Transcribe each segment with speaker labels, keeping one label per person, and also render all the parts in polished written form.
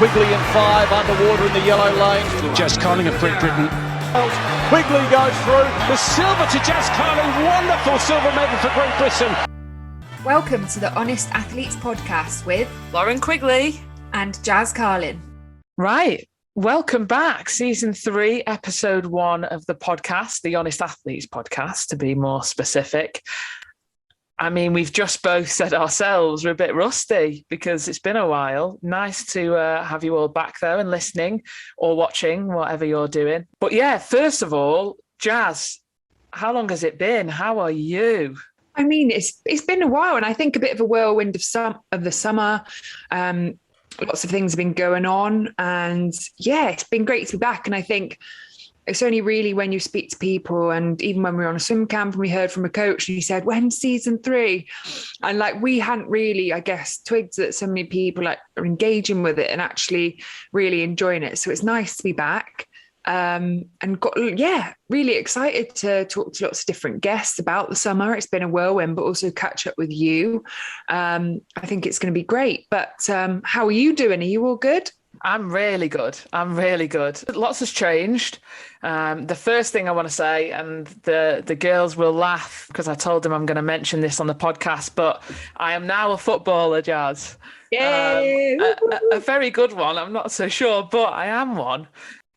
Speaker 1: Quigley in 5, underwater in the yellow lane.
Speaker 2: Jazz Carling of Great Britain.
Speaker 1: Quigley goes through.
Speaker 2: The silver to Jazz Carling. Wonderful silver medal for Great Britain.
Speaker 3: Welcome to the Honest Athletes podcast with
Speaker 4: Lauren Quigley
Speaker 3: and Jazz Carling.
Speaker 4: Right. Welcome back. Season 3, episode 1 of the podcast, the Honest Athletes podcast, to be more specific. I mean, we've just both said ourselves we're a bit rusty because it's been a while. Nice to have you all back there and listening or watching, whatever you're doing. But yeah, first of all, Jazz, how long has it been? How are you?
Speaker 3: I mean, it's been a while, and I think a bit of a whirlwind of the summer. Lots of things have been going on, and yeah, it's been great to be back. And I think it's only really when you speak to people, and even when we were on a swim camp and we heard from a coach and he said, when's season 3? And like, we hadn't really, I guess, twigged that so many people like are engaging with it and actually really enjoying it. So it's nice to be back. And really excited to talk to lots of different guests about the summer. It's been a whirlwind, but also catch up with you. I think it's going to be great. But how are you doing? Are you all good?
Speaker 4: I'm really good. Lots has changed. The first thing I want to say, and the girls will laugh because I told them I'm going to mention this on the podcast, but I am now a footballer, Jazz.
Speaker 3: Yay!
Speaker 4: A very good one. I'm not so sure, but I am one.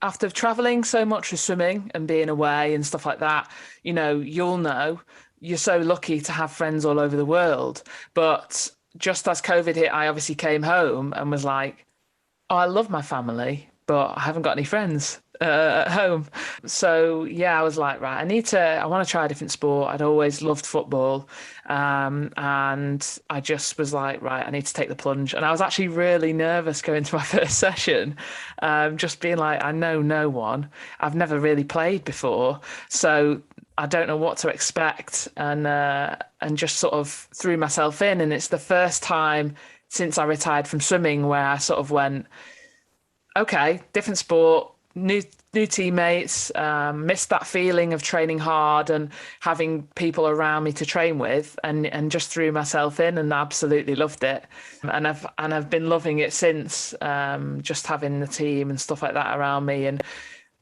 Speaker 4: After traveling so much with swimming and being away and stuff like that, you know, you're so lucky to have friends all over the world. But just as COVID hit, I obviously came home and was like, oh, I love my family, but I haven't got any friends at home. So yeah, I was like, right, I want to try a different sport. I'd always loved football. And I just was like, right, I need to take the plunge. And I was actually really nervous going to my first session, just being like, I know no one. I've never really played before. So I don't know what to expect. And just sort of threw myself in. And it's the first time since I retired from swimming where I sort of went, okay, different sport, new teammates, missed that feeling of training hard and having people around me to train with, and just threw myself in and absolutely loved it. And I've been loving it since, just having the team and stuff like that around me and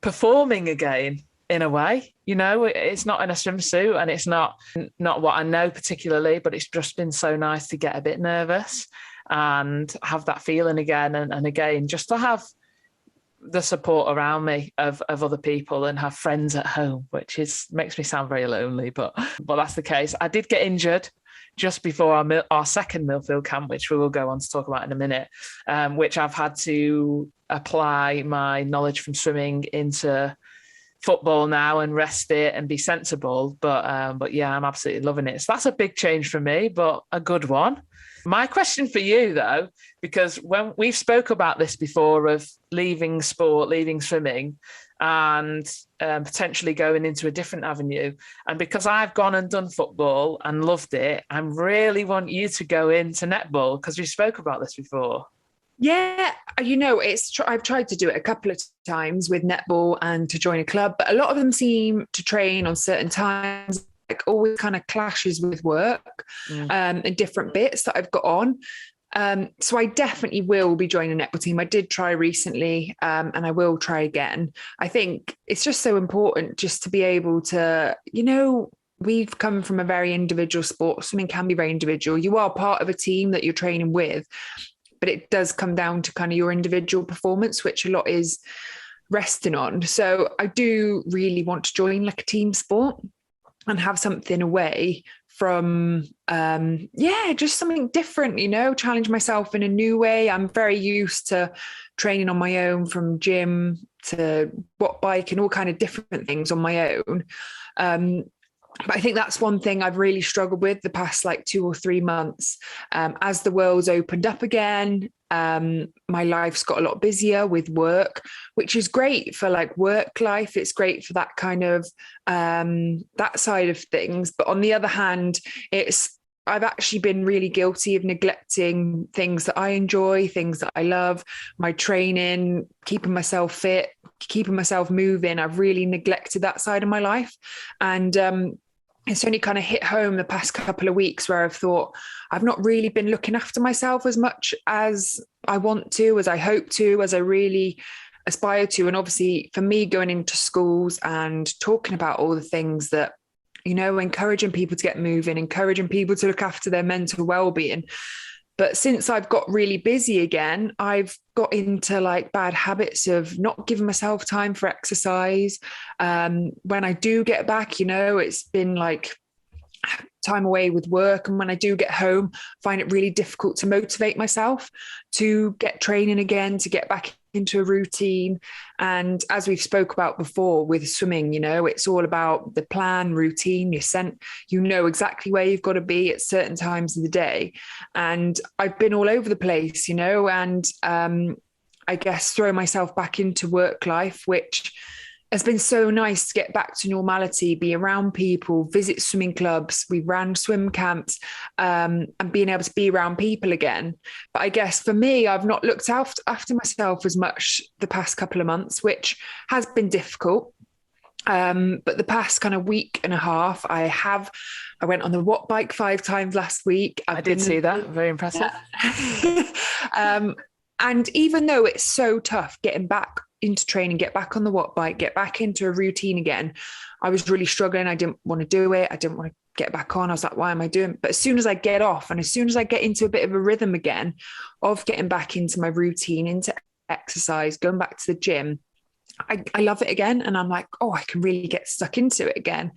Speaker 4: performing again in a way. You know, it's not in a swimsuit and it's not what I know particularly, but it's just been so nice to get a bit nervous and have that feeling again and again, just to have the support around me of other people and have friends at home, which makes me sound very lonely, but that's the case. I did get injured just before our second Millfield camp, which we will go on to talk about in a minute, which I've had to apply my knowledge from swimming into football now and rest it and be sensible. But yeah, I'm absolutely loving it. So that's a big change for me, but a good one. My question for you, though, because when we've spoke about this before of leaving sport, leaving swimming and potentially going into a different avenue. And because I've gone and done football and loved it, I really want you to go into netball because we spoke about this before.
Speaker 3: Yeah, you know, I've tried to do it a couple of times with netball and to join a club, but a lot of them seem to train on certain times, like always kind of clashes with work and different bits that I've got on. So I definitely will be joining a netball team. I did try recently and I will try again. I think it's just so important just to be able to, you know, we've come from a very individual sport. Swimming can be very individual. You are part of a team that you're training with, but it does come down to kind of your individual performance, which a lot is resting on. So I do really want to join like a team sport and have something away from, just something different, you know, challenge myself in a new way. I'm very used to training on my own, from gym to watt bike and all kind of different things on my own. But I think that's one thing I've really struggled with the past like 2 or 3 months. As the world's opened up again, my life's got a lot busier with work, which is great for like work life. It's great for that kind of that side of things. But on the other hand, I've actually been really guilty of neglecting things that I enjoy, things that I love, my training, keeping myself fit, keeping myself moving. I've really neglected that side of my life. And it's only kind of hit home the past couple of weeks where I've thought I've not really been looking after myself as much as I want to, as I hope to, as I really aspire to. And obviously for me, going into schools and talking about all the things that, encouraging people to get moving, encouraging people to look after their mental well-being. But since I've got really busy again, I've got into like bad habits of not giving myself time for exercise. When I do get back, it's been like time away with work. And when I do get home, I find it really difficult to motivate myself to get training again, to get back into a routine. And as we've spoke about before with swimming, it's all about the plan, routine. You know exactly where you've got to be at certain times of the day. And I've been all over the place, and I guess throw myself back into work life, which has been so nice to get back to normality, be around people, visit swimming clubs. We ran swim camps, and being able to be around people again. But I guess for me, I've not looked after myself as much the past couple of months, which has been difficult. But the past kind of week and a half, I went on the watt bike 5 times last week.
Speaker 4: I did see that. Very impressive.
Speaker 3: And even though it's so tough getting back into training, get back on the watt bike, get back into a routine again, I was really struggling. I didn't want to do it. I didn't want to get back on. I was like, why am I doing it? But as soon as I get off and as soon as I get into a bit of a rhythm again of getting back into my routine, into exercise, going back to the gym, I love it again. And I'm like, I can really get stuck into it again.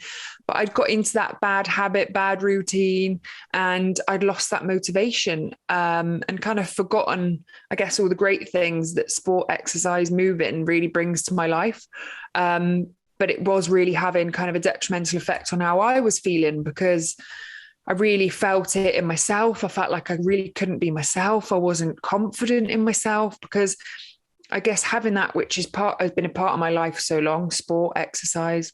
Speaker 3: But I'd got into that bad habit, bad routine, and I'd lost that motivation, and kind of forgotten, I guess, all the great things that sport, exercise, moving really brings to my life. But it was really having kind of a detrimental effect on how I was feeling, because I really felt it in myself. I felt like I really couldn't be myself. I wasn't confident in myself, because I guess having that, which has been a part of my life for so long, sport, exercise,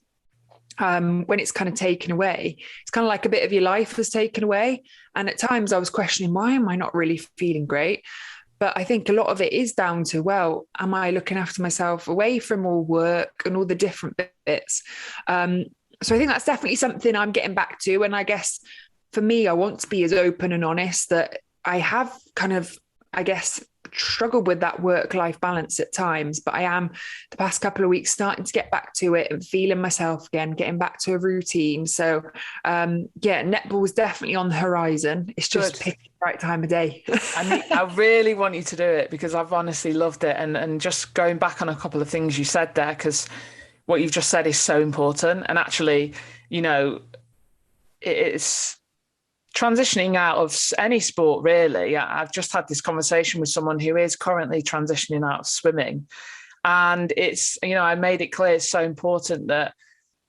Speaker 3: when it's kind of taken away, it's kind of like a bit of your life was taken away. And at times I was questioning, why am I not really feeling great? But I think a lot of it is down to, well, am I looking after myself away from all work and all the different bits? So I think that's definitely something I'm getting back to. And I guess for me, I want to be as open and honest that I have kind of, I guess, struggled with that work-life balance at times, but I am the past couple of weeks starting to get back to it and feeling myself again, getting back to a routine. So netball was definitely on the horizon. It's just picking the right time of day.
Speaker 4: I really want you to do it, because I've honestly loved it. And just going back on a couple of things you said there, because what you've just said is so important. And actually, it's transitioning out of any sport, really. I've just had this conversation with someone who is currently transitioning out of swimming. And it's, I made it clear it's so important that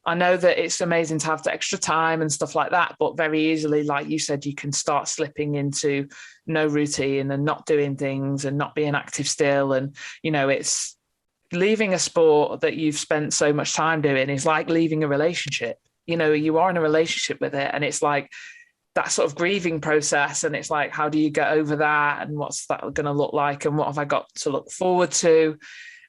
Speaker 4: I know that it's amazing to have the extra time and stuff like that, but very easily, like you said, you can start slipping into no routine and not doing things and not being active still. And, it's leaving a sport that you've spent so much time doing is like leaving a relationship. You are in a relationship with it, and it's like that sort of grieving process. And it's like, how do you get over that? And what's that going to look like? And what have I got to look forward to?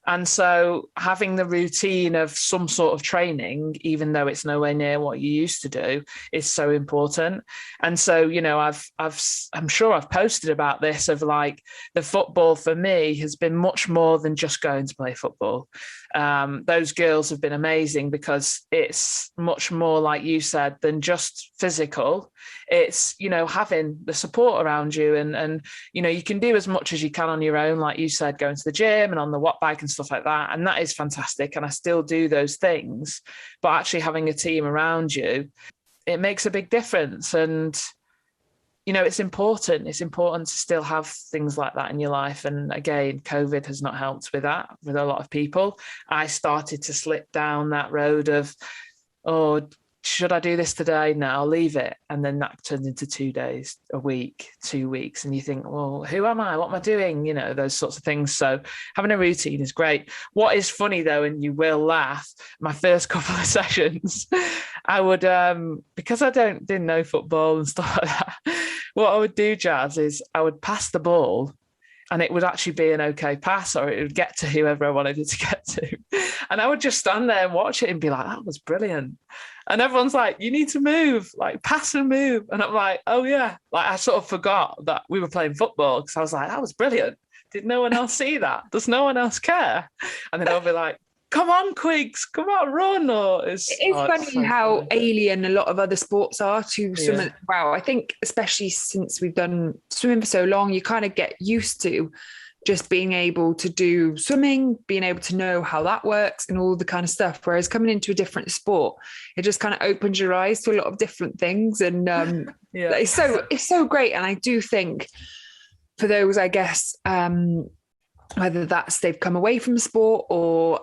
Speaker 4: And so having the routine of some sort of training, even though it's nowhere near what you used to do, is so important. And so, I'm sure I've posted about this, of like, the football for me has been much more than just going to play football. Those girls have been amazing, because it's much more, like you said, than just physical. It's, having the support around you, and you can do as much as you can on your own, like you said, going to the gym and on the watt bike and stuff like that. And that is fantastic. And I still do those things, but actually having a team around you, it makes a big difference. And, it's important. It's important to still have things like that in your life. And again, COVID has not helped with that, with a lot of people. I started to slip down that road of, should I do this today? No, I'll leave it. And then that turned into 2 days, a week, 2 weeks. And you think, well, who am I? What am I doing? Those sorts of things. So having a routine is great. What is funny though, and you will laugh, my first couple of sessions, I would, because I didn't know football and stuff like that, what I would do, Jazz, is I would pass the ball, and it would actually be an okay pass, or it would get to whoever I wanted it to get to. And I would just stand there and watch it and be like, that was brilliant. And everyone's like, you need to move, like pass and move. And I'm like, oh yeah. Like I sort of forgot that we were playing football, because I was like, that was brilliant. did no one else see that? Does no one else care? And then I'll be like, come on, Quigs, come on, run. Or
Speaker 3: It's funny
Speaker 4: so
Speaker 3: how
Speaker 4: funny.
Speaker 3: alien a lot of other sports are to swimming.
Speaker 4: Yeah.
Speaker 3: Wow, I think especially since we've done swimming for so long, you kind of get used to just being able to do swimming, being able to know how that works and all the kind of stuff. Whereas coming into a different sport, it just kind of opens your eyes to a lot of different things. And
Speaker 4: Yeah.
Speaker 3: it's so great. And I do think for those, I guess, whether that's they've come away from sport or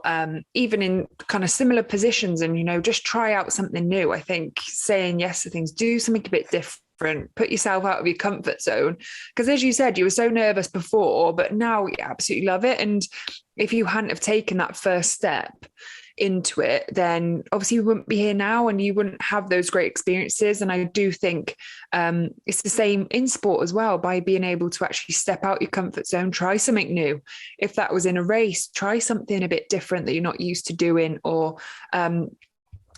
Speaker 3: even in kind of similar positions and, you know, just try out something new. I think saying yes to things, do something a bit different, put yourself out of your comfort zone. Because as you said, you were so nervous before, but now you absolutely love it. And if you hadn't have taken that first step into it, then obviously you wouldn't be here now and you wouldn't have those great experiences. And I do think it's the same in sport as well, by being able to actually step out your comfort zone, try something new. If that was in a race, try something a bit different that you're not used to doing, or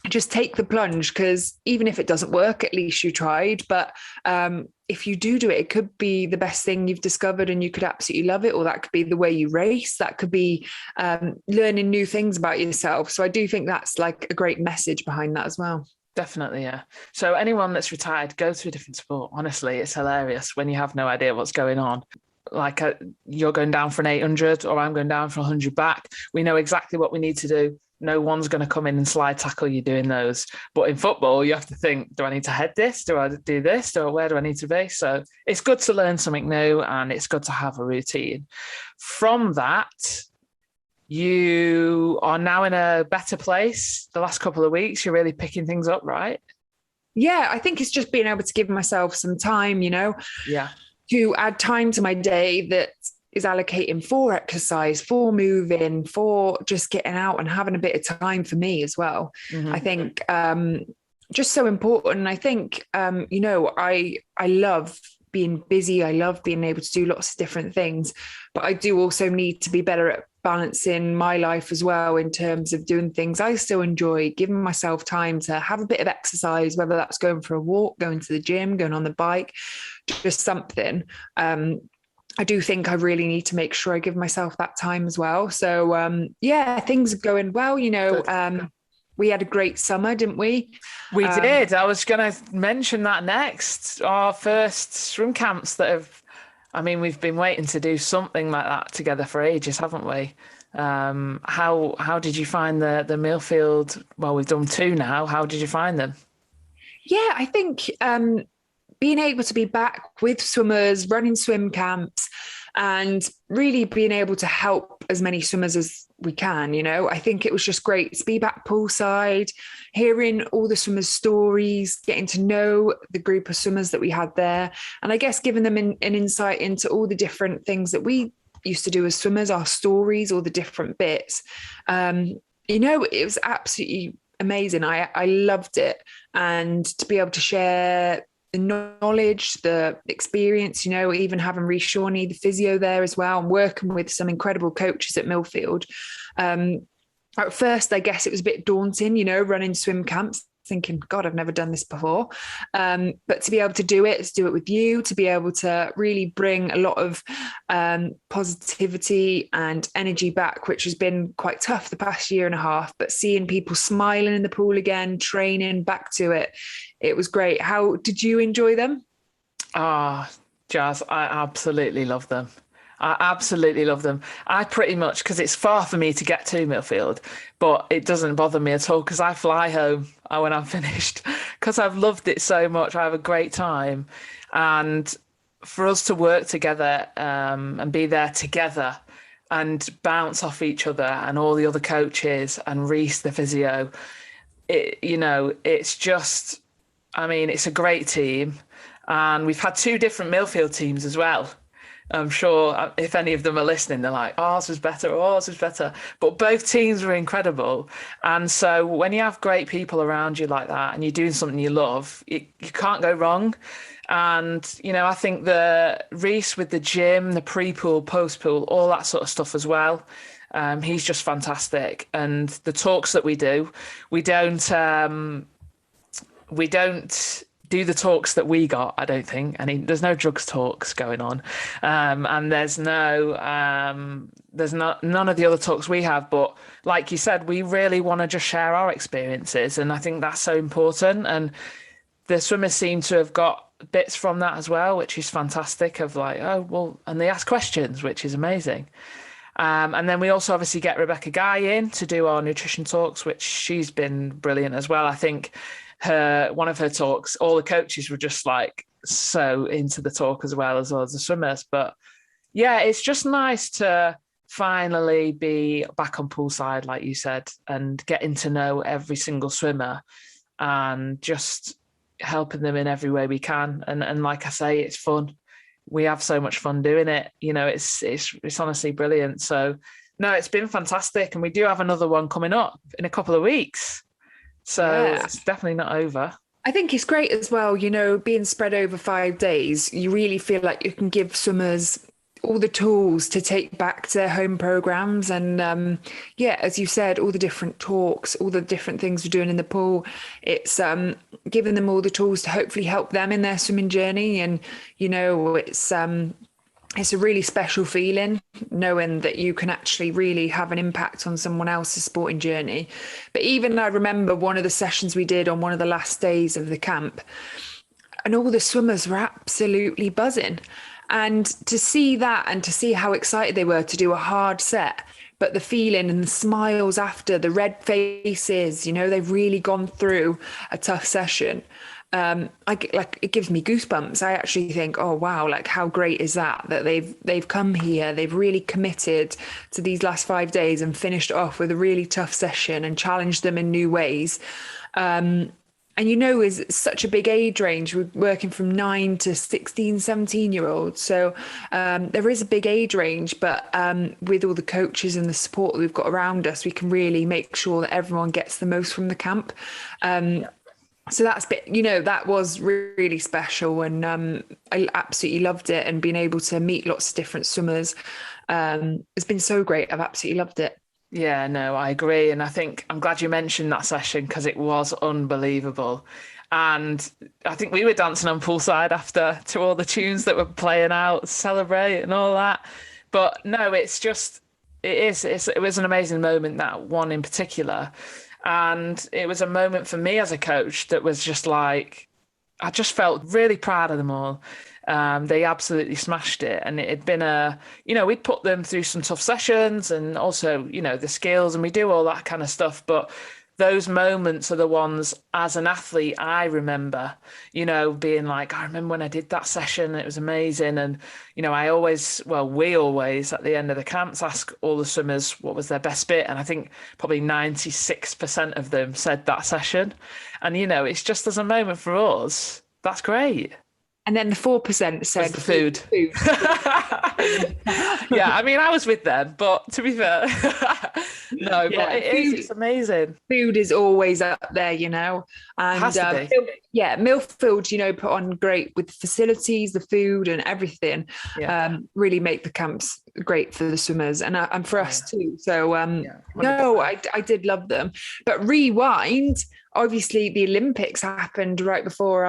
Speaker 3: just take the plunge, because even if it doesn't work, at least you tried. But if you do it, it could be the best thing you've discovered and you could absolutely love it. Or that could be the way you race. That could be learning new things about yourself. So I do think that's like a great message behind that as well.
Speaker 4: Definitely, yeah. So anyone that's retired, go to a different sport. Honestly, it's hilarious when you have no idea what's going on. Like you're going down for an 800 or I'm going down for 100 back. We know exactly what we need to do. No one's going to come in and slide tackle you doing those. But in football, you have to think, do I need to head this? Do I do this? Where do I need to be? So it's good to learn something new and it's good to have a routine. From that, you are now in a better place. The last couple of weeks, you're really picking things up, right?
Speaker 3: Yeah, I think it's just being able to give myself some time, you know, to add time to my day that is allocating for exercise, for moving, for just getting out and having a bit of time for me as well. Mm-hmm. I think just so important. And I think, you know, I love being busy. I love being able to do lots of different things, but I do also need to be better at balancing my life as well in terms of doing things I still enjoy, giving myself time to have a bit of exercise, whether that's going for a walk, going to the gym, going on the bike, just something. I do think I really need to make sure I give myself that time as well. So, yeah, things are going well. You know, we had a great summer, didn't we?
Speaker 4: We did. I was going to mention that next. Our first swim camps we've been waiting to do something like that together for ages, haven't we? How did you find the Millfield? Well, we've done 2 now. How did you find them?
Speaker 3: Yeah, I think being able to be back with swimmers, running swim camps, and really being able to help as many swimmers as we can, you know, I think it was just great to be back poolside, hearing all the swimmers' stories, getting to know the group of swimmers that we had there. And I guess giving them an insight into all the different things that we used to do as swimmers, our stories, all the different bits. You know, it was absolutely amazing. I loved it. And to be able to share the knowledge, the experience, you know, even having Reece Shawnee, the physio there as well, and working with some incredible coaches at Millfield. At first, I guess it was a bit daunting, you know, running swim camps, thinking, God, I've never done this before. But to be able to do it with you, to be able to really bring a lot of positivity and energy back, which has been quite tough the past year and a half, but seeing people smiling in the pool again, training back to it, it was great. How did you enjoy them?
Speaker 4: Jazz, I absolutely love them. I pretty much, because it's far for me to get to Millfield, but it doesn't bother me at all because I fly home when I'm finished because I've loved it so much. I have a great time. And for us to work together and be there together and bounce off each other and all the other coaches and Reece, the physio, it's just, it's a great team. And we've had 2 different Millfield teams as well. I'm sure if any of them are listening, they're like, ours was better. But both teams were incredible. And so when you have great people around you like that and you're doing something you love, you can't go wrong. And, I think the Reece with the gym, the pre-pool, post-pool, all that sort of stuff as well. He's just fantastic. And the talks that we do, we don't do the talks that we got. I don't think there's no drugs talks going on, and there's none of the other talks we have. But like you said, we really want to just share our experiences, and I think that's so important. And the swimmers seem to have got bits from that as well, which is fantastic. Of like, oh well, and they ask questions, which is amazing. And then we also obviously get Rebecca Guy in to do our nutrition talks, which she's been brilliant as well. I think one of her talks, all the coaches were just like so into the talk as well as the swimmers. But yeah, it's just nice to finally be back on poolside, like you said, and getting to know every single swimmer and just helping them in every way we can. And like I say, it's fun. We have so much fun doing it. You know, it's honestly brilliant. So no, it's been fantastic. And we do have another one coming up in a couple of weeks. So It's definitely not over.
Speaker 3: I think it's great as well, you know, being spread over 5 days, you really feel like you can give swimmers all the tools to take back to their home programs. And as you said, all the different talks, all the different things we're doing in the pool, it's giving them all the tools to hopefully help them in their swimming journey. And, you know, it's a really special feeling knowing that you can actually really have an impact on someone else's sporting journey. But even I remember one of the sessions we did on one of the last days of the camp, and all the swimmers were absolutely buzzing. And to see that and to see how excited they were to do a hard set, but the feeling and the smiles after, the red faces, you know, they've really gone through a tough session. It gives me goosebumps. I actually think, oh wow, like how great is that they've come here, they've really committed to these last 5 days and finished off with a really tough session and challenged them in new ways. And you know, is such a big age range. We're working from 9 to 16, 17-year-olds. So there is a big age range, but with all the coaches and the support that we've got around us, we can really make sure that everyone gets the most from the camp. So that was really special, and I absolutely loved it. And being able to meet lots of different swimmers, it's been so great. I've absolutely loved it.
Speaker 4: Yeah, no, I agree. And I think I'm glad you mentioned that session because it was unbelievable. And I think we were dancing on poolside after to all the tunes that were playing out, Celebrate and all that. But no, it was an amazing moment, that one in particular. And it was a moment for me as a coach that was just like, I just felt really proud of them all. They absolutely smashed it. And it had been we'd put them through some tough sessions and also, you know, the skills, and we do all that kind of stuff. But those moments are the ones as an athlete I remember, you know, being like, I remember when I did that session, it was amazing. And, you know, we always at the end of the camps ask all the swimmers what was their best bit. And I think probably 96% of them said that session. And, you know, it's just as a moment for us. That's great.
Speaker 3: And then the 4% said
Speaker 4: the food. Yeah, I mean, I was with them, but to be fair, no, yeah, but it's amazing.
Speaker 3: Food is always up there, you know. And
Speaker 4: has to be.
Speaker 3: Millfield, you know, put on great with the facilities, the food and everything. Yeah. Really make the camps great for the swimmers and for us too. So I did love them. But rewind, obviously the Olympics happened right before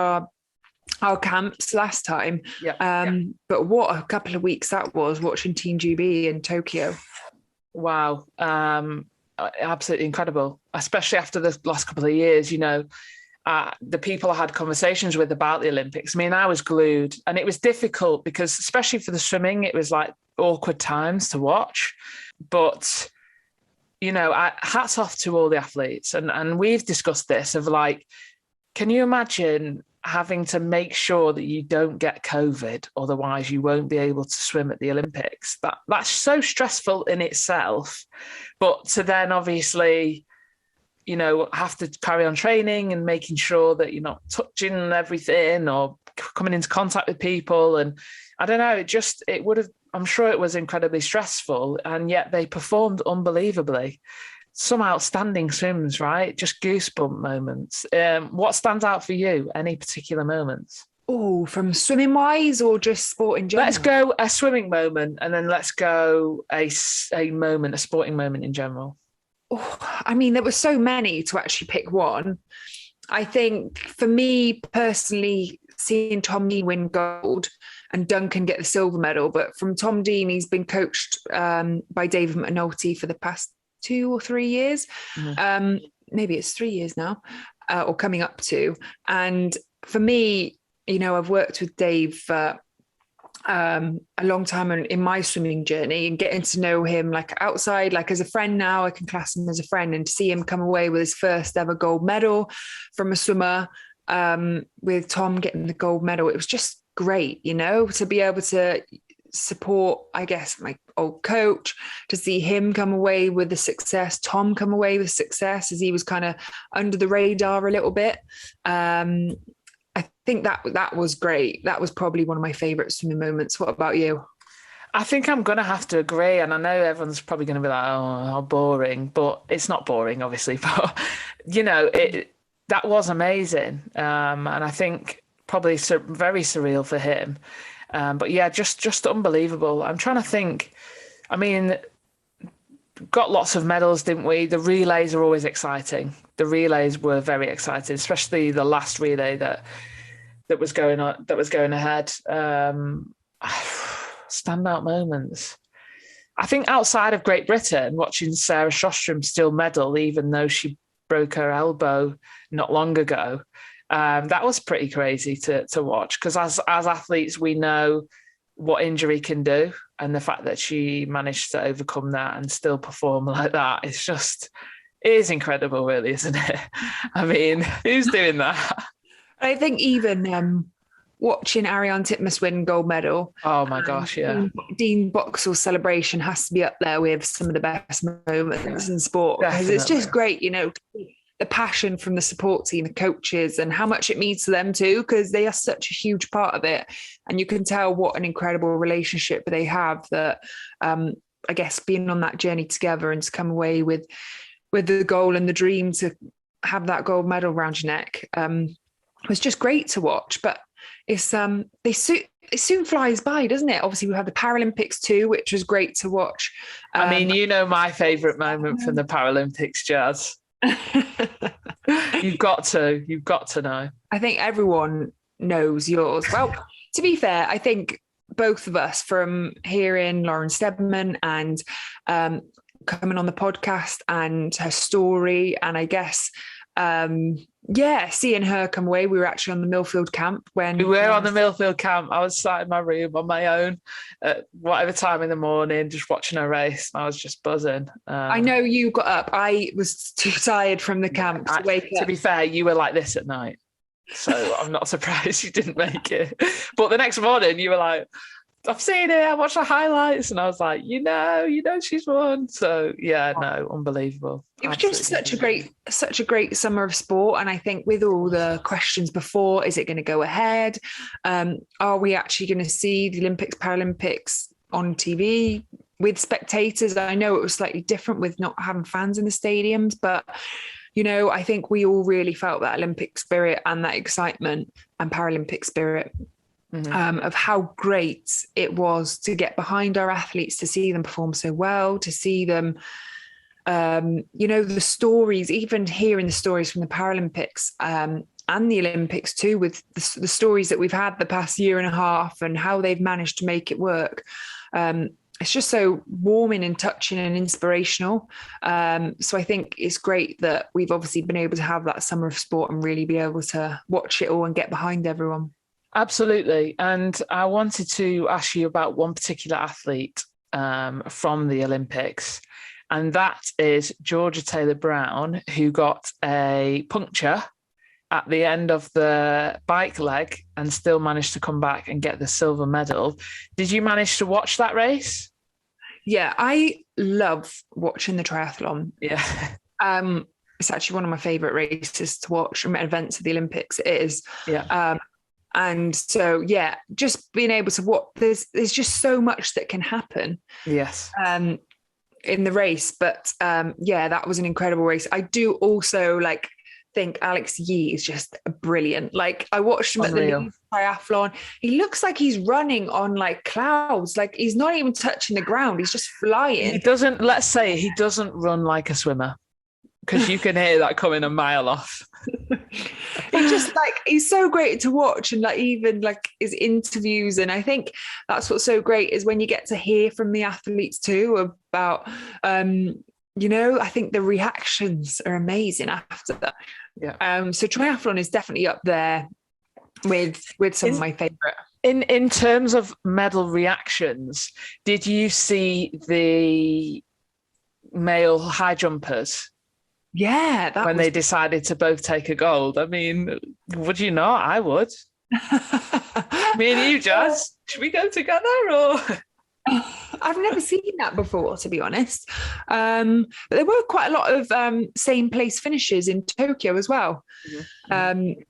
Speaker 3: our camps last time. But what a couple of weeks that was, watching Team GB in Tokyo.
Speaker 4: Wow. Absolutely incredible, especially after the last couple of years. You know, the people I had conversations with about the Olympics, I mean, I was glued, and it was difficult because especially for the swimming, it was like awkward times to watch. But, you know, hats off to all the athletes. And we've discussed this of like, can you imagine having to make sure that you don't get COVID, otherwise you won't be able to swim at the Olympics? That's so stressful in itself. But to then obviously, you know, have to carry on training and making sure that you're not touching everything or coming into contact with people. And I don't know, I'm sure it was incredibly stressful, and yet they performed unbelievably. Some outstanding swims, right? Just goosebump moments. What stands out for you? Any particular moments?
Speaker 3: Oh, from swimming wise or just sport in general?
Speaker 4: Let's go a swimming moment, and then let's go a sporting moment in general.
Speaker 3: Oh, I mean, there were so many to actually pick one. I think for me personally, seeing Tom Dean win gold and Duncan get the silver medal, but from Tom Dean, he's been coached by David McNulty for the past 2 or 3 years. Maybe it's 3 years now, or coming up to. And for me, I've worked with Dave for a long time in my swimming journey, and getting to know him like outside, like as a friend now, I can class him as a friend, and to see him come away with his first ever gold medal from a swimmer, with Tom getting the gold medal, it was just great, to be able to support, I guess, my old coach, to see him come away with the success, Tom come away with success as he was kind of under the radar a little bit. I think that was great. That was probably one of my favourite swimming moments. What about you?
Speaker 4: I think I'm going to have to agree. And I know everyone's probably going to be like, oh, how boring. But it's not boring, obviously. But, that was amazing. And I think probably very surreal for him. But yeah, just unbelievable. I'm trying to think. I mean, got lots of medals, didn't we? The relays are always exciting. The relays were very exciting, especially the last relay that was going on, that was going ahead. Standout moments. I think outside of Great Britain, watching Sarah Shostrom still medal, even though she broke her elbow not long ago, that was pretty crazy to watch, because as athletes, we know what injury can do, and the fact that she managed to overcome that and still perform like that, it is incredible, really, isn't it? I mean, who's doing that?
Speaker 3: I think even watching Ariane Titmus win gold medal.
Speaker 4: Oh my gosh, yeah.
Speaker 3: Dean Boxall's celebration has to be up there with some of the best moments in sport, because it's just great, the passion from the support team, the coaches, and how much it means to them too, because they are such a huge part of it. And you can tell what an incredible relationship they have, that I guess being on that journey together and to come away with the goal and the dream to have that gold medal around your neck was just great to watch. But it's it soon flies by, doesn't it? Obviously, we have the Paralympics too, which was great to watch.
Speaker 4: I mean, my favourite moment from the Paralympics, Jazz. You've got to know. I
Speaker 3: think everyone knows yours. Well, to be fair, I think both of us, from hearing Lauren Steadman and coming on the podcast and her story, and I guess seeing her come away. We were actually on the Millfield camp when...
Speaker 4: We were on the Millfield camp. I was sat in my room on my own at whatever time in the morning, just watching her race. I was just buzzing.
Speaker 3: I know you got up. I was too tired from the camp to wake up.
Speaker 4: To be fair, you were like this at night, so I'm not surprised you didn't make it. But the next morning, you were like, I've seen it, I watched the highlights, and I was like, she's won. So yeah, no, unbelievable.
Speaker 3: It was just such a great summer of sport. And I think with all the questions before, is it going to go ahead? Are we actually going to see the Olympics, Paralympics on TV with spectators? I know it was slightly different with not having fans in the stadiums, but I think we all really felt that Olympic spirit and that excitement and Paralympic spirit. Mm-hmm. Of how great it was to get behind our athletes, to see them perform so well, to see them, the stories, even hearing the stories from the Paralympics and the Olympics too, with the stories that we've had the past year and a half and how they've managed to make it work. It's just so warming and touching and inspirational. So I think it's great that we've obviously been able to have that summer of sport and really be able to watch it all and get behind everyone.
Speaker 4: Absolutely. And I wanted to ask you about one particular athlete from the Olympics, and that is Georgia Taylor-Brown, who got a puncture at the end of the bike leg and still managed to come back and get the silver medal. Did you manage to watch that race?
Speaker 3: Yeah, I love watching the triathlon.
Speaker 4: Yeah.
Speaker 3: It's actually one of my favourite races to watch, events of the Olympics. It is.
Speaker 4: Yeah.
Speaker 3: And so, just being able to watch, there's just so much that can happen.
Speaker 4: Yes.
Speaker 3: In the race. But that was an incredible race. I do also think Alex Yee is just brilliant. I watched him at the triathlon. He looks like he's running on clouds. He's not even touching the ground. He's just flying.
Speaker 4: He doesn't run like a swimmer, because you can hear that coming a mile off.
Speaker 3: He's just like, he's so great to watch, and like even like his interviews. And I think that's what's so great is when you get to hear from the athletes too about, I think the reactions are amazing after that.
Speaker 4: Yeah.
Speaker 3: So triathlon is definitely up there with some of my favorite.
Speaker 4: In terms of medal reactions, did you see the male high jumpers?
Speaker 3: Yeah,
Speaker 4: when they decided to both take a gold. I mean, would you not? I would. Me and you, Jazz. Should we go together or?
Speaker 3: I've never seen that before, to be honest. But there were quite a lot of same place finishes in Tokyo as well. Mm-hmm.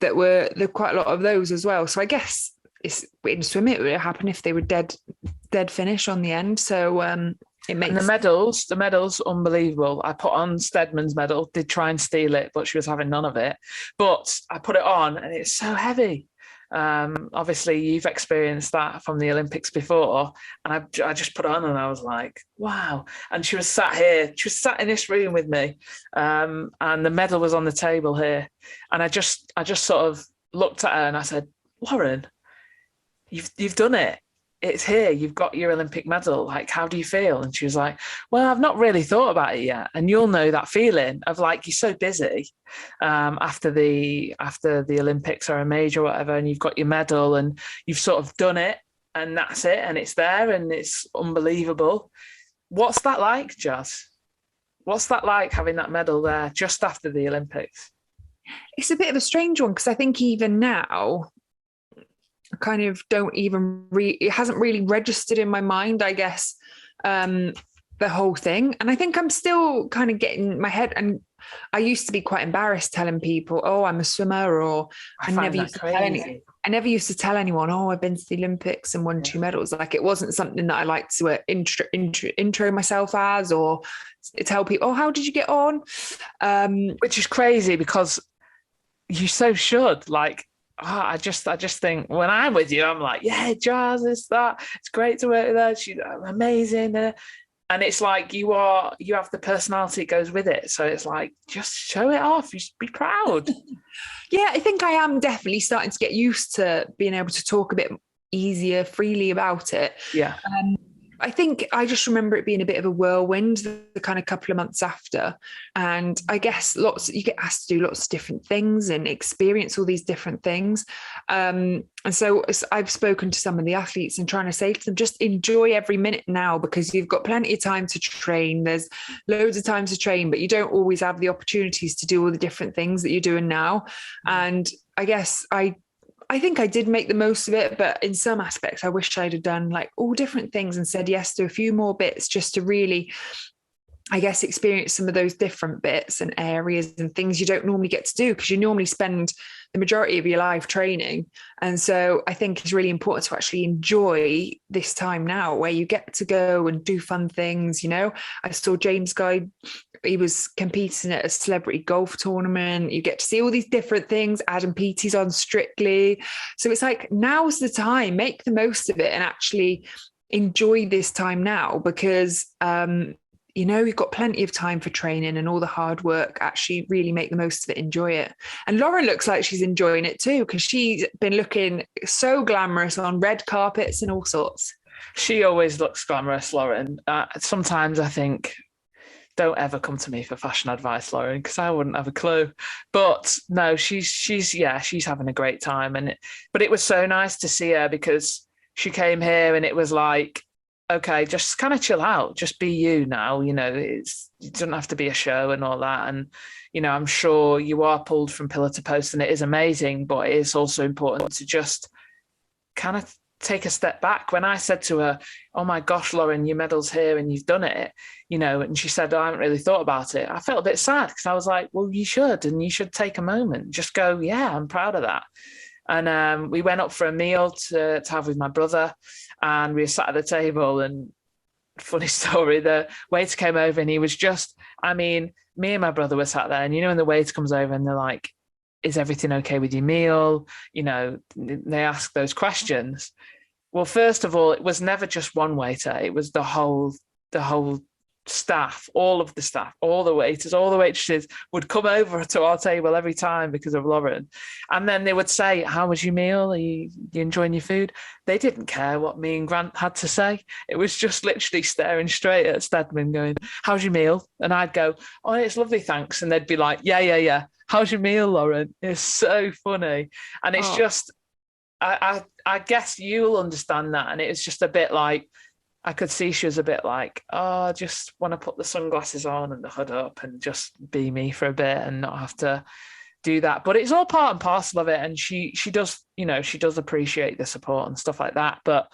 Speaker 3: There were quite a lot of those as well. So I guess it's in swimming it would happen if they were dead finish on the end. So it makes.
Speaker 4: And the medals, unbelievable. I put on Stedman's medal, did try and steal it, but she was having none of it. But I put it on and it's so heavy. Obviously, you've experienced that from the Olympics before. And I just put it on and I was like, wow. And she was sat here. She was sat in this room with me. And the medal was on the table here. And I just sort of looked at her and I said, Lauren, you've done it. It's here. You've got your Olympic medal. Like, how do you feel? And she was like, well, I've not really thought about it yet. And you'll know that feeling of like, you're so busy after the Olympics or a major or whatever, and you've got your medal and you've sort of done it and that's it. And it's there and it's unbelievable. What's that like, Jazz? What's that like having that medal there just after the Olympics?
Speaker 3: It's a bit of a strange one because I think even now, kind of don't even it hasn't really registered in my mind, I guess, the whole thing. And I think I'm still kind of getting my head, and I used to be quite embarrassed telling people, oh, I'm a swimmer, or I never used to tell anyone, oh, I've been to the Olympics and won 2 medals. Like it wasn't something that I liked to intro myself as, or tell people, oh, how did you get on?
Speaker 4: Which is crazy because you so should. Like, I just think when I'm with you, I'm like, yeah, Jazz, it's great to work with her. She's amazing. And it's like you have the personality that goes with it. So it's like, just show it off. You should be proud.
Speaker 3: Yeah, I think I am definitely starting to get used to being able to talk a bit easier, freely about it.
Speaker 4: Yeah.
Speaker 3: I think I just remember it being a bit of a whirlwind the kind of couple of months after. And I guess you get asked to do lots of different things and experience all these different things. And so I've spoken to some of the athletes and trying to say to them, just enjoy every minute now, because you've got plenty of time to train. There's loads of time to train, but you don't always have the opportunities to do all the different things that you're doing now. And I guess I think I did make the most of it, but in some aspects, I wish I'd have done like all different things and said yes to a few more bits just to really, I guess, experience some of those different bits and areas and things you don't normally get to do because you normally spend the majority of your life training. And so I think it's really important to actually enjoy this time now where you get to go and do fun things. I saw James Guy, he was competing at a celebrity golf tournament. You get to see all these different things. Adam Peaty's on Strictly. So it's like, now's the time, make the most of it and actually enjoy this time now because, you've got plenty of time for training and all the hard work. Actually really make the most of it, enjoy it. And Lauren looks like she's enjoying it too, because she's been looking so glamorous on red carpets and all sorts.
Speaker 4: She always looks glamorous, Lauren. Sometimes I think, don't ever come to me for fashion advice, Lauren, because I wouldn't have a clue. But no, she's having a great time. But it was so nice to see her because she came here and it was like, okay, just kind of chill out, just be you now. It doesn't have to be a show and all that. And, I'm sure you are pulled from pillar to post and it is amazing, but it is also important to just kind of take a step back. When I said to her, oh my gosh, Lauren, your medal's here and you've done it, and she said, I haven't really thought about it. I felt a bit sad because I was like, well, you should, and you should take a moment, just go, yeah, I'm proud of that. And we went up for a meal to have with my brother, and we were sat at the table. And funny story, the waiter came over and he was me and my brother were sat there, and when the waiter comes over and they're like, is everything okay with your meal? They ask those questions. Well, first of all, it was never just one waiter. It was the whole staff, all of the staff, all the waiters, all the waitresses would come over to our table every time because of Lauren. And then they would say, how was your meal? Are you enjoying your food? They didn't care what me and Grant had to say. It was just literally staring straight at Stedman going, how's your meal? And I'd go, oh, it's lovely, thanks. And they'd be like, yeah. How's your meal, Lauren? It's so funny. And it's just, I guess you'll understand that. And it's just a bit like, I could see she was a bit like, oh, I just want to put the sunglasses on and the hood up and just be me for a bit and not have to do that. But it's all part and parcel of it. And she does, she does appreciate the support and stuff like that. But,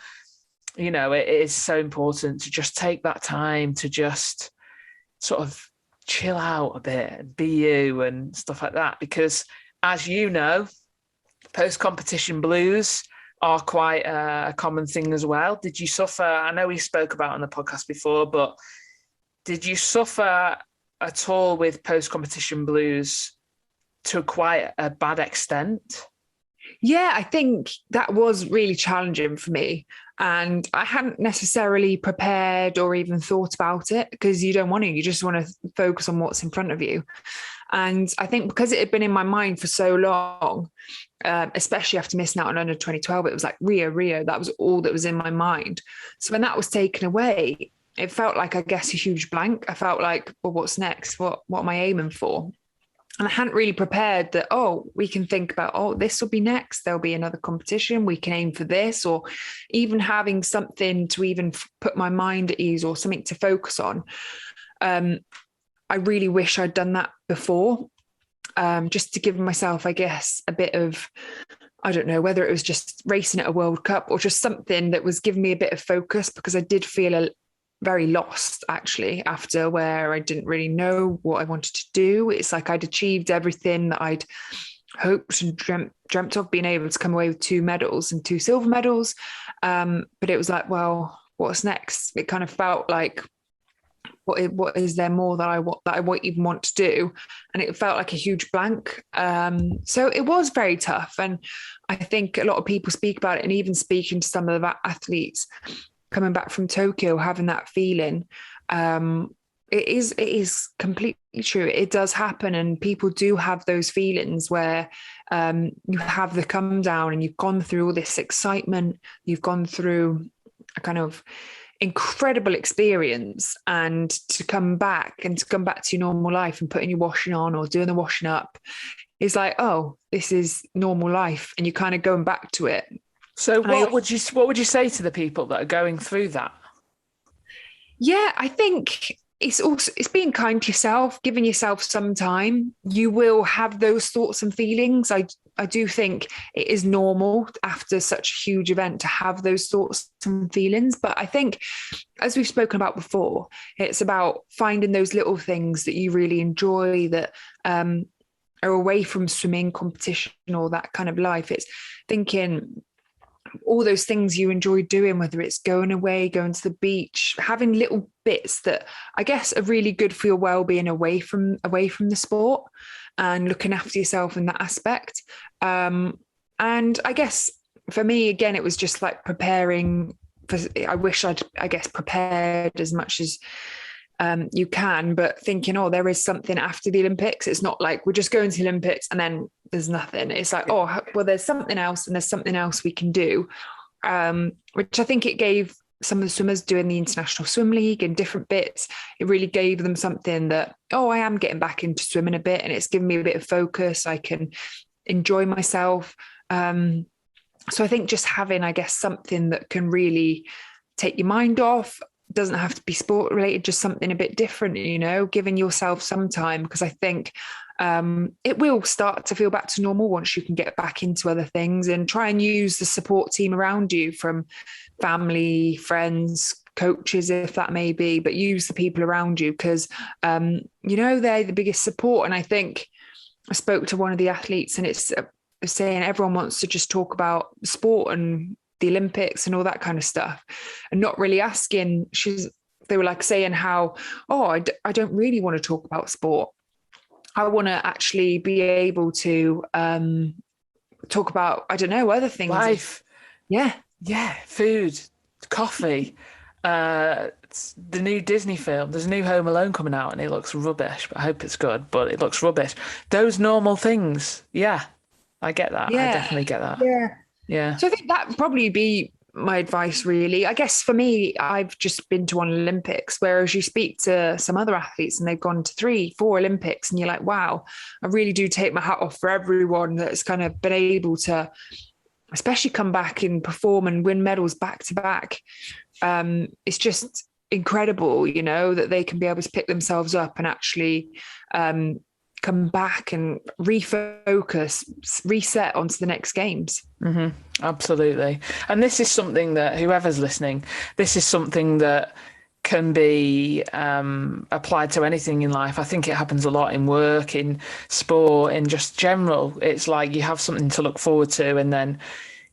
Speaker 4: it is so important to just take that time to just sort of chill out a bit and be you and stuff like that. Because as you know, post-competition blues are quite a common thing as well. Did you suffer? I know we spoke about it on the podcast before, but did you suffer at all with post-competition blues to quite a bad extent?
Speaker 3: Yeah, I think that was really challenging for me. And I hadn't necessarily prepared or even thought about it because you don't want to. You just want to focus on what's in front of you. And I think because it had been in my mind for so long, especially after missing out on under 2012, it was like Rio, that was all that was in my mind. So when that was taken away, it felt like, I guess, a huge blank. I felt like, well, what's next? What am I aiming for? And I hadn't really prepared that, we can think about, this will be next. There'll be another competition. We can aim for this, or even having something to even put my mind at ease or something to focus on. I really wish I'd done that before, just to give myself, I guess, a bit of, I don't know, whether it was just racing at a World Cup or just something that was giving me a bit of focus, because I did feel very lost actually after, where I didn't really know what I wanted to do. It's like I'd achieved everything that I'd hoped and dreamt of, being able to come away with 2 medals and 2 silver medals. But it was like, well, what's next? It kind of felt like, what is there more that I even want to do? And it felt like a huge blank. So it was very tough. And I think a lot of people speak about it, and even speaking to some of the athletes coming back from Tokyo, having that feeling, it is completely true. It does happen. And people do have those feelings where you have the come down and you've gone through all this excitement, you've gone through a kind of incredible experience, and to come back to your normal life and putting your washing on or doing the washing up is like, this is normal life, and you're kind of going back to it.
Speaker 4: So what would you say to the people that are going through that?
Speaker 3: Yeah, I think it's being kind to yourself, giving yourself some time. You will have those thoughts and feelings. I do think it is normal after such a huge event to have those thoughts and feelings. But I think, as we've spoken about before, it's about finding those little things that you really enjoy, that are away from swimming, competition, or that kind of life. It's thinking all those things you enjoy doing, whether it's going away, going to the beach, having little bits that I guess are really good for your well-being away from the sport, and looking after yourself in that aspect. And I guess for me, again, it was just like preparing for, I wish I'd, I guess, prepared as much as you can, but thinking, there is something after the Olympics. It's not like we're just going to the Olympics and then there's nothing. It's like, there's something else, and there's something else we can do, which I think it gave some of the swimmers doing the International Swim League and different bits. It really gave them something that, I am getting back into swimming a bit, and it's given me a bit of focus. I can enjoy myself. So I think just having, I guess, something that can really take your mind off. Doesn't have to be sport related, just something a bit different, giving yourself some time, because I think it will start to feel back to normal once you can get back into other things, and try and use the support team around you, from family, friends, coaches, if that may be, but use the people around you, because they're the biggest support. And I think I spoke to one of the athletes, and it's saying everyone wants to just talk about sport and the Olympics and all that kind of stuff, and not really asking. They were like saying how, I don't really want to talk about sport. I want to actually be able to talk about, I don't know, other things.
Speaker 4: Life.
Speaker 3: Yeah.
Speaker 4: Yeah. Food, coffee. It's the new Disney film. There's a new Home Alone coming out, and it looks rubbish. But I hope it's good. But it looks rubbish. Those normal things, yeah, I get that. I
Speaker 3: Yeah.
Speaker 4: definitely get that.
Speaker 3: Yeah.
Speaker 4: Yeah.
Speaker 3: So I think that would probably be my advice, really. I guess for me, I've just been to one Olympics, whereas you speak to some other athletes and they've gone to 3, 4 Olympics, and you're like, wow, I really do take my hat off for everyone that's kind of been able to, especially come back and perform and win medals back to back. It's just incredible, that they can be able to pick themselves up and actually come back and refocus, reset onto the next games.
Speaker 4: Mm-hmm. Absolutely. And this is something that whoever's listening, this is something that can be applied to anything in life. I think it happens a lot in work, in sport, in just general. It's like you have something to look forward to, and then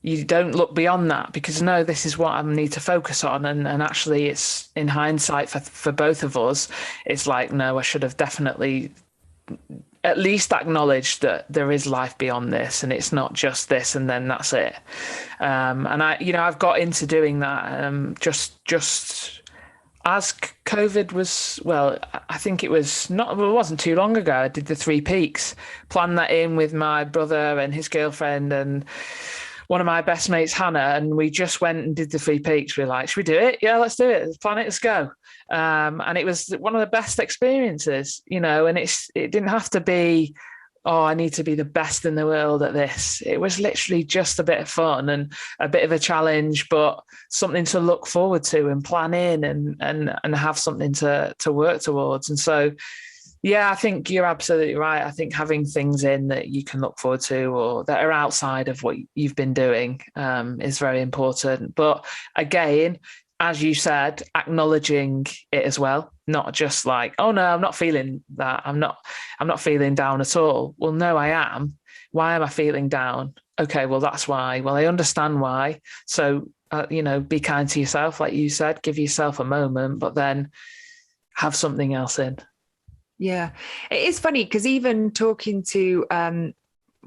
Speaker 4: you don't look beyond that because, no, this is what I need to focus on. And actually, it's in hindsight for both of us, it's like, no, I should have definitely at least acknowledged that there is life beyond this, and it's not just this and then that's it. And I've got into doing that just as COVID was, well, I think it wasn't too long ago. I did the 3 Peaks, planned that in with my brother and his girlfriend and one of my best mates, Hannah, and we just went and did the 3 Peaks. We were like, should we do it? Yeah, let's do it. Plan it, let's go. And it was one of the best experiences, and it didn't have to be, oh, I need to be the best in the world at this. It was literally just a bit of fun and a bit of a challenge, but something to look forward to and plan in and have something to work towards. And so, yeah, I think you're absolutely right. I think having things in that you can look forward to or that are outside of what you've been doing is very important. But again, as you said, acknowledging it as well, not just like, oh no, I'm not feeling that. I'm not feeling down at all. Well, no, I am. Why am I feeling down? Okay, well, that's why. Well, I understand why. So, be kind to yourself, like you said, give yourself a moment, but then have something else in.
Speaker 3: Yeah, it is funny because even talking to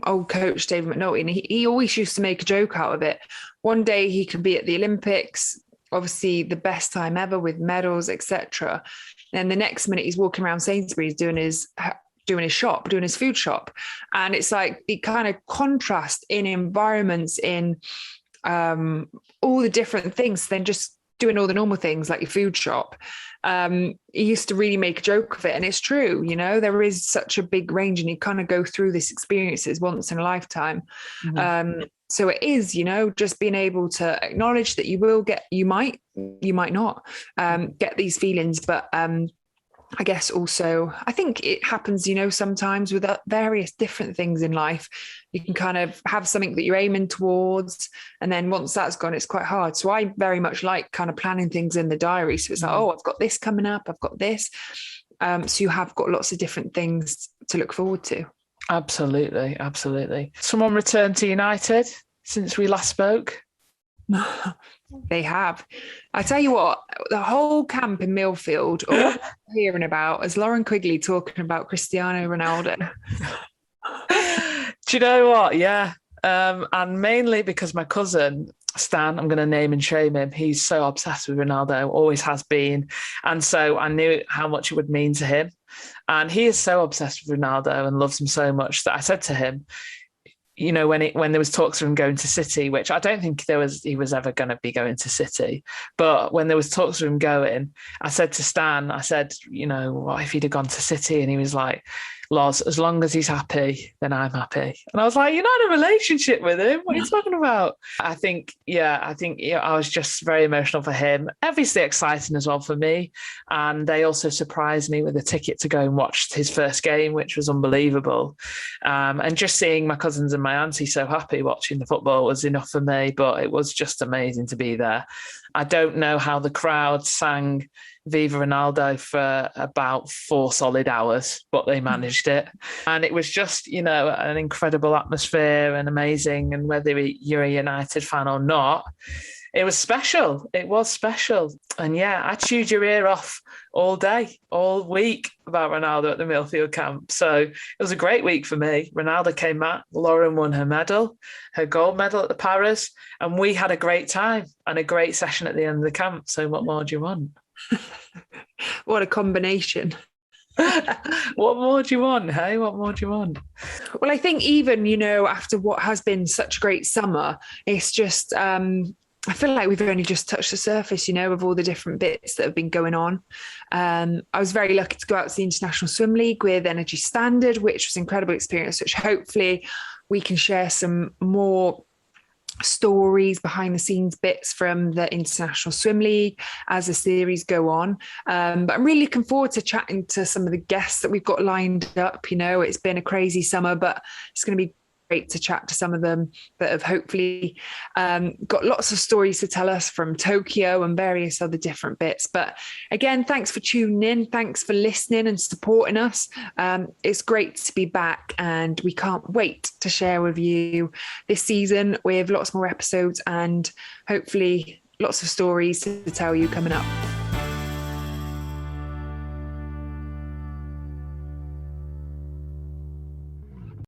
Speaker 3: old coach David McNulty, he always used to make a joke out of it. One day he could be at the Olympics, obviously the best time ever with medals, etc. And the next minute he's walking around Sainsbury's doing his food shop. And it's like the kind of contrast in environments, in all the different things, then just doing all the normal things like your food shop. He used to really make a joke of it, and it's true. There is such a big range, and you kind of go through this experiences once in a lifetime. Mm-hmm. So it is, just being able to acknowledge that you might not get these feelings, but I guess also, I think it happens, sometimes with various different things in life. You can kind of have something that you're aiming towards, and then once that's gone, it's quite hard. So I very much like kind of planning things in the diary. So it's like, oh, I've got this coming up, I've got this. So you have got lots of different things to look forward to.
Speaker 4: Absolutely, absolutely. Someone returned to United since we last spoke?
Speaker 3: They have. I tell you what, the whole camp in Millfield, all I'm hearing about is Lauren Quigley talking about Cristiano Ronaldo.
Speaker 4: Do you know what? Yeah. And mainly because my cousin, Stan, I'm going to name and shame him. He's so obsessed with Ronaldo, always has been. And so I knew how much it would mean to him. And he is so obsessed with Ronaldo and loves him so much that I said to him, when there was talks of him going to City, which I don't think he was ever going to be going to City, but when there was talks of him going, I said to Stan, what if he'd have gone to City? And he was like, Loz, as long as he's happy, then I'm happy. And I was like, you're not in a relationship with him. What are you talking about? I think I was just very emotional for him. Obviously exciting as well for me. And they also surprised me with a ticket to go and watch his first game, which was unbelievable. And just seeing my cousins and my auntie so happy watching the football was enough for me, but it was just amazing to be there. I don't know how the crowd sang Viva Ronaldo for about 4 solid hours, but they managed it. And it was just, an incredible atmosphere and amazing. And whether you're a United fan or not, it was special. It was special. And yeah, I chewed your ear off all day, all week about Ronaldo at the Millfield camp. So it was a great week for me. Ronaldo came back. Lauren won her medal, her gold medal at the Paras. And we had a great time and a great session at the end of the camp. So what more do you want?
Speaker 3: What a combination.
Speaker 4: What more do you want? Hey, what more do you want?
Speaker 3: Well, I think even, after what has been such a great summer, it's just, I feel like we've only just touched the surface, of all the different bits that have been going on. I was very lucky to go out to the International Swim League with Energy Standard, which was an incredible experience, which hopefully we can share some more stories, behind the scenes bits from the International Swim League as the series go on. But I'm really looking forward to chatting to some of the guests that we've got lined up. It's been a crazy summer, but it's going to be great to chat to some of them that have hopefully got lots of stories to tell us from Tokyo and various other different bits. But again, thanks for tuning in. Thanks for listening and supporting us. It's great to be back, and we can't wait to share with you this season with lots more episodes and hopefully lots of stories to tell you coming up.